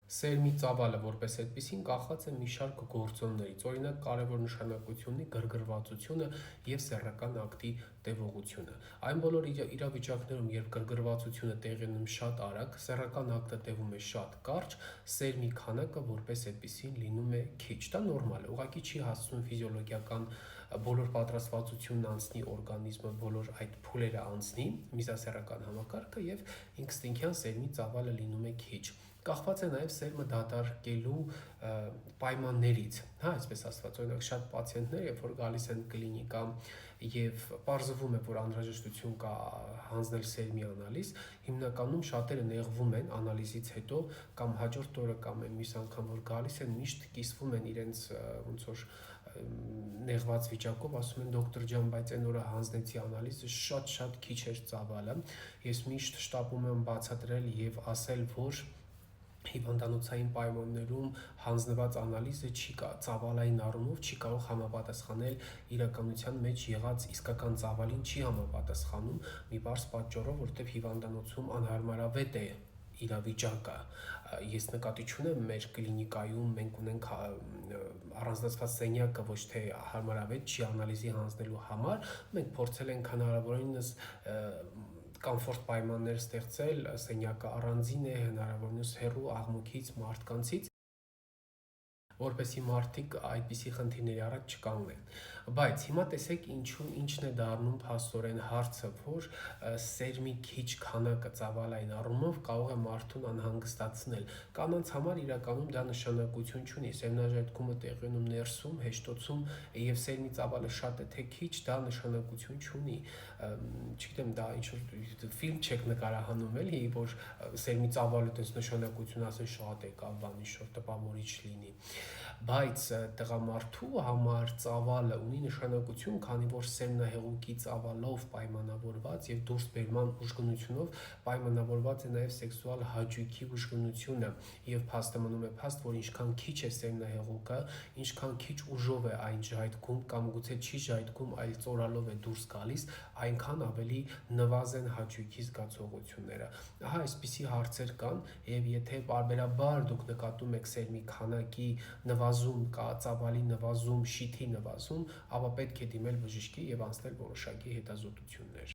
Սերմի ծավալը որպես այդպեսին կախված է մի շարք գործոններից, օրինակ կարևոր նշանակություն ունի գրգռվածությունը և սեռական ակտի տևողությունը։ Այն բոլոր իրավիճակներում, երբ գրգռվածությունը տեղի ունի շատ արագ, սեռական ակտը տևում է շատ կարճ, սերմի քանակը որպես այդպեսին լինում է քիչ։ Դա նորմալ է, ուղղակի չի հասցնում ֆիզիոլոգիական բոլոր պատրաստվածությունն անցնի օրգանիզմը, բոլոր այդ փուլերը անցնի միզասեռական համակարգը և ինքնըստինքյան սերմի ծավալը լինում է քիչ։ Կախված է նաև սերմը դատարկելու պայմաններից, այսպես ասված, օրինակ շատ պացիենտներ, երբ որ գալիս են կլինիկա և պարզվում է, որ անհրաժեշտություն կա հանձնել սերմի անալիզ, հիմնականում շատերը նեղվում են անալիզից հետո կամ հաջորդ օրը կամ մյուս անգամ որ գալիս են, միշտ կիսվում են իրենց ոնց որ նեղված վիճակով, ասում են դոկտոր ջան, բայց այն օրը հանձնեցի անալիզը, շատ քիչ էր ծավալը։ Ես միշտ շտապում եմ բացատրել և ասել, որ հիվանդանոցային պայմաններում հանձնված անալիզը ծավալային առումով չի կարող համապատասխանել իրականության մեջ եղած իսկական ծավալին, չի համապատասխանում մի պարզ պատճառով, որովհետև հիվանդանոցում անհարմարավետ է իրավիճակը։ Ես նկատի չունեմ մեր կլինիկայում մենք ունենք առանձնացված սենյակը ոչ թե հարմարավետ չի անալիզի հանձնելու համար, մենք փորձել ենք հնարավորինս կոմֆորտ պայմաններ ստեղծել, սենյակը առանձին է, հնարավորինս հեռու աղմուկից, մարդկանցից, որպեսզի մարդիկ այդպիսի խնդիրների առաջ չկանգնեն։ Բայց հիմա տեսեք ինչն է դառնում փաստորեն հարցը, որ սերմի քիչ քանակը ծավալային առումով կարող է մարդուն անհանգստացնել։ Կանանց համար իրականում դա նշանակություն չունի, սերմնաժայթքումը տեղի ունի ներսում, հեշտոցում և սերմի ծավալը շատ է թե քիչ, դա նշանակություն չունի։ Չգիտեմ, դա ինչ-որ ֆիլմ չեք նկարահանում էլի, որ սերմի ծավալը տես նշանակություն ասեն շատ է կամ բան ինչ-որ տպավորիչ լինի։ Բայց տղամարդու համար ծավալը ունի նշանակություն, քանի որ սերմնահեղուկի ծավալով պայմանավորված և դուրսբերման ուժգնությունով պայմանավորված է նաև սեքսուալ հաճույքի ուժգնությունը և փաստը մնում է փաստ, որ ինչքան քիչ է սերմնահեղուկը, ինչքան քիչ ուժով է այն ժայթքում կամ գուցե չի ժայթքում, այլ ծորալով է դուրս գալիս, այնքան ավելի նվազեն հաճույքի զգացողությունները։ Ահա այսպիսի հարցեր կան, և եթե պարբերաբար դուք նկատում եք սերմի քանակի նվազում կամ ծավալի նվազում, շիթի նվազում, ապա պետք է դիմել բժշկի և անցնել որոշակի հետազոտություններ։